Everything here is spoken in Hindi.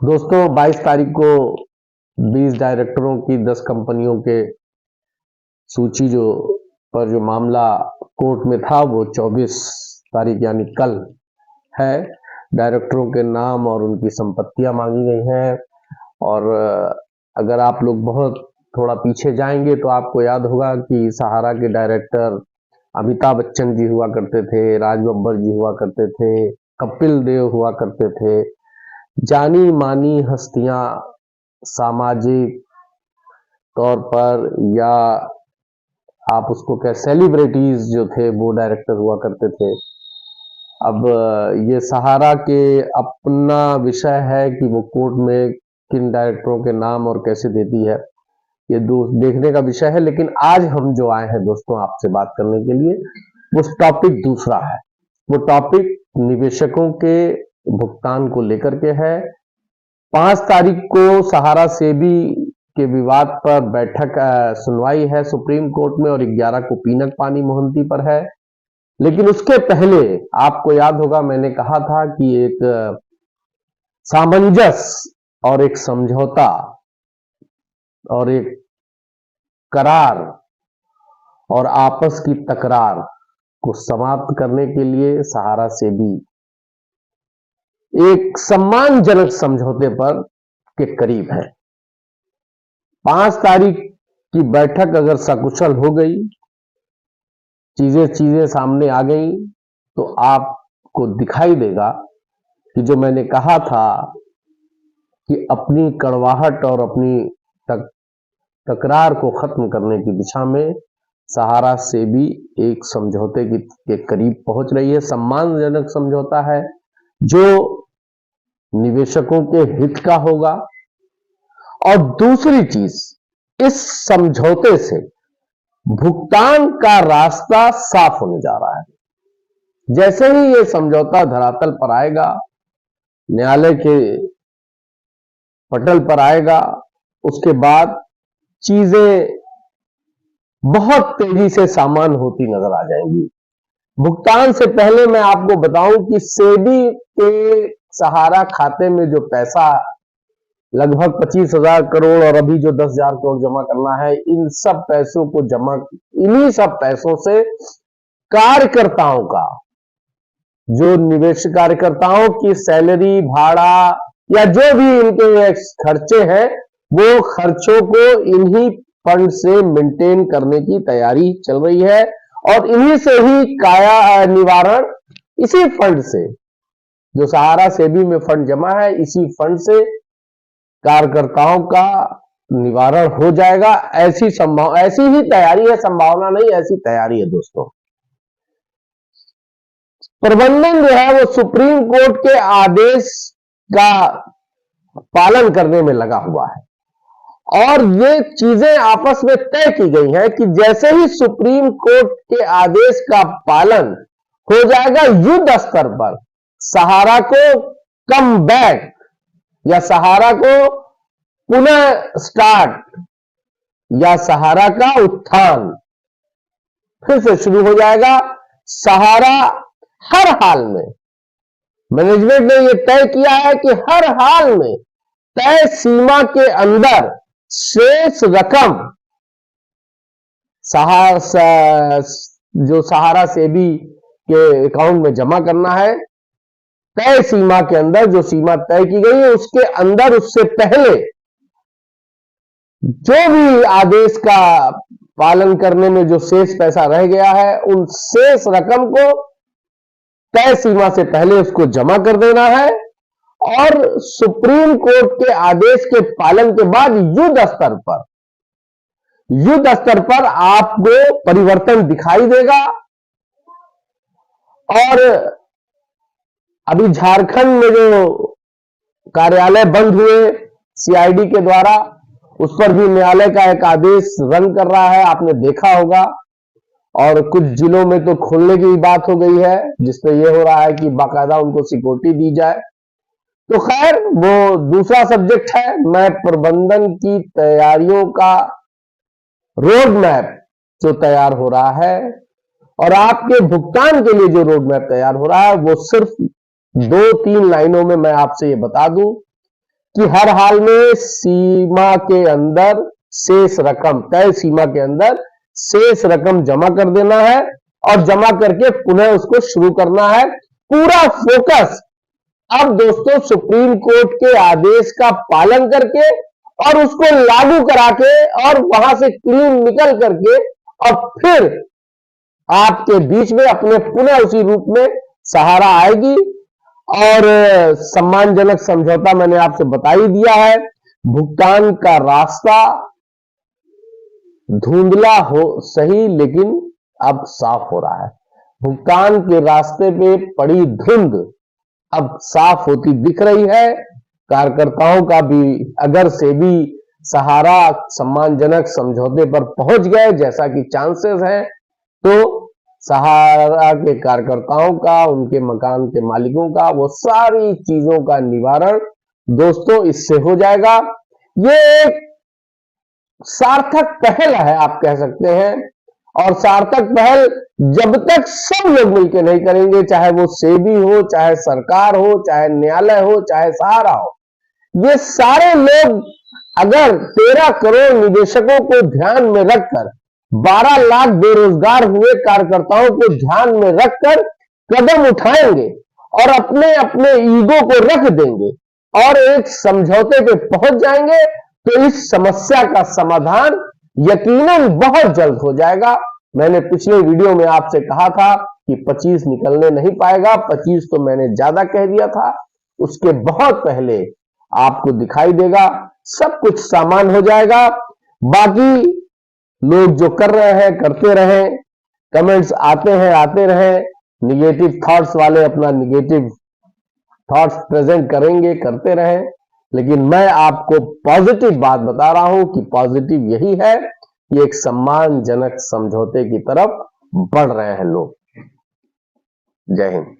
दोस्तों 22 तारीख को 20 डायरेक्टरों की 10 कंपनियों के सूची जो मामला कोर्ट में था वो 24 तारीख यानी कल है। डायरेक्टरों के नाम और उनकी संपत्तियां मांगी गई हैं। और अगर आप लोग बहुत थोड़ा पीछे जाएंगे तो आपको याद होगा कि सहारा के डायरेक्टर अमिताभ बच्चन जी हुआ करते थे, राज बब्बर जी हुआ करते थे, कपिल देव हुआ करते थे। जानी मानी हस्तियां सामाजिक तौर पर या आप उसको क्या सेलिब्रिटीज जो थे वो डायरेक्टर हुआ करते थे। अब ये सहारा के अपना विषय है कि वो कोर्ट में किन डायरेक्टरों के नाम और कैसे देती है, ये देखने का विषय है। लेकिन आज हम जो आए हैं दोस्तों आपसे बात करने के लिए, वो टॉपिक दूसरा है। वो टॉपिक निवेशकों के भुगतान को लेकर के है। 5 तारीख को सहारा सेबी के विवाद पर बैठक सुनवाई है सुप्रीम कोर्ट में और 11 को पीनक पानी मोहंती पर है। लेकिन उसके पहले आपको याद होगा मैंने कहा था कि एक सामंजस्य और एक समझौता और एक करार और आपस की तकरार को समाप्त करने के लिए सहारा सेबी एक सम्मानजनक समझौते पर के करीब है। 5 तारीख की बैठक अगर सकुशल हो गई, चीजें सामने आ गई, तो आपको दिखाई देगा कि जो मैंने कहा था कि अपनी कड़वाहट और अपनी तकरार को खत्म करने की दिशा में सहारा सेबी एक समझौते के करीब पहुंच रही है। सम्मानजनक समझौता है जो निवेशकों के हित का होगा। और दूसरी चीज, इस समझौते से भुगतान का रास्ता साफ होने जा रहा है। जैसे ही ये समझौता धरातल पर आएगा, न्यायालय के पटल पर आएगा, उसके बाद चीजें बहुत तेजी से सामान होती नजर आ जाएंगी। भुगतान से पहले मैं आपको बताऊं कि सेबी के सहारा खाते में जो पैसा लगभग 25,000 करोड़ और अभी जो 10,000 करोड़ जमा करना है, इन सब पैसों को इन्हीं सब पैसों से कार्यकर्ताओं का, जो निवेश कार्यकर्ताओं की सैलरी, भाड़ा या जो भी इनके खर्चे हैं, वो खर्चों को इन्हीं फंड से मेंटेन करने की तैयारी चल रही है। और इन्हीं से ही काया निवारण, इसी फंड से जो सहारा सेबी में फंड जमा है, इसी फंड से कार्यकर्ताओं का निवारण हो जाएगा। ऐसी ही तैयारी है, संभावना नहीं, ऐसी तैयारी है दोस्तों। प्रबंधन जो है वो सुप्रीम कोर्ट के आदेश का पालन करने में लगा हुआ है और ये चीजें आपस में तय की गई हैं कि जैसे ही सुप्रीम कोर्ट के आदेश का पालन हो जाएगा, युद्ध स्तर पर सहारा को कम बैक या सहारा को पुनः स्टार्ट या सहारा का उत्थान फिर से शुरू हो जाएगा। सहारा हर हाल में, मैनेजमेंट ने यह तय किया है कि हर हाल में तय सीमा के अंदर शेष रकम जो सहारा सेबी के अकाउंट में जमा करना है, तय सीमा के अंदर, जो सीमा तय की गई है उसके अंदर, उससे पहले जो भी आदेश का पालन करने में जो शेष पैसा रह गया है, उन शेष रकम को तय सीमा से पहले उसको जमा कर देना है। और सुप्रीम कोर्ट के आदेश के पालन के बाद युद्ध स्तर पर आपको परिवर्तन दिखाई देगा। और अभी झारखंड में जो कार्यालय बंद हुए सीआईडी के द्वारा, उस पर भी न्यायालय का एक आदेश रन कर रहा है, आपने देखा होगा। और कुछ जिलों में तो खोलने की बात हो गई है, जिसमें यह हो रहा है कि बाकायदा उनको सिक्योरिटी दी जाए। तो खैर वो दूसरा सब्जेक्ट है। मैं प्रबंधन की तैयारियों का रोड मैप जो तैयार हो रहा है और आपके भुगतान के लिए जो रोड मैप तैयार हो रहा है वो सिर्फ 2-3 लाइनों में मैं आपसे ये बता दूं कि हर हाल में सीमा के अंदर शेष रकम, तय सीमा के अंदर शेष रकम जमा कर देना है और जमा करके पुनः उसको शुरू करना है। पूरा फोकस अब दोस्तों सुप्रीम कोर्ट के आदेश का पालन करके और उसको लागू करा के और वहां से क्लीन निकल करके और फिर आपके बीच में अपने पुनः उसी रूप में सहारा आएगी। और सम्मानजनक समझौता मैंने आपसे बता ही दिया है। भुगतान का रास्ता धुंधला हो सही, लेकिन अब साफ हो रहा है। भुगतान के रास्ते पे पड़ी धुंध अब साफ होती दिख रही है। कार्यकर्ताओं का भी अगर से भी सहारा सम्मानजनक समझौते पर पहुंच गए जैसा कि चांसेस है, तो सहारा के कार्यकर्ताओं का, उनके मकान के मालिकों का, वो सारी चीजों का निवारण दोस्तों इससे हो जाएगा। ये एक सार्थक पहल है आप कह सकते हैं, और सार्थक पहल जब तक सब लोग मिलकर नहीं करेंगे, चाहे वो सेबी हो, चाहे सरकार हो, चाहे न्यायालय हो, चाहे सहारा हो, ये सारे लोग अगर 13 करोड़ निवेशकों को ध्यान में रखकर 12 लाख बेरोजगार हुए कार्यकर्ताओं को ध्यान में रखकर कदम उठाएंगे और अपने अपने ईगो को रख देंगे और एक समझौते पे पहुंच जाएंगे, तो इस समस्या का समाधान यकीनन बहुत जल्द हो जाएगा। मैंने पिछले वीडियो में आपसे कहा था कि 25 निकलने नहीं पाएगा, 25 तो मैंने ज्यादा कह दिया था, उसके बहुत पहले आपको दिखाई देगा, सब कुछ सामान हो जाएगा। बाकी लोग जो कर रहे हैं करते रहें, कमेंट्स आते हैं आते रहें, निगेटिव थॉट्स वाले अपना निगेटिव थॉट्स प्रेजेंट करेंगे, करते रहें, लेकिन मैं आपको पॉजिटिव बात बता रहा हूं कि पॉजिटिव यही है कि एक सम्मानजनक समझौते की तरफ बढ़ रहे हैं लोग। जय हिंद।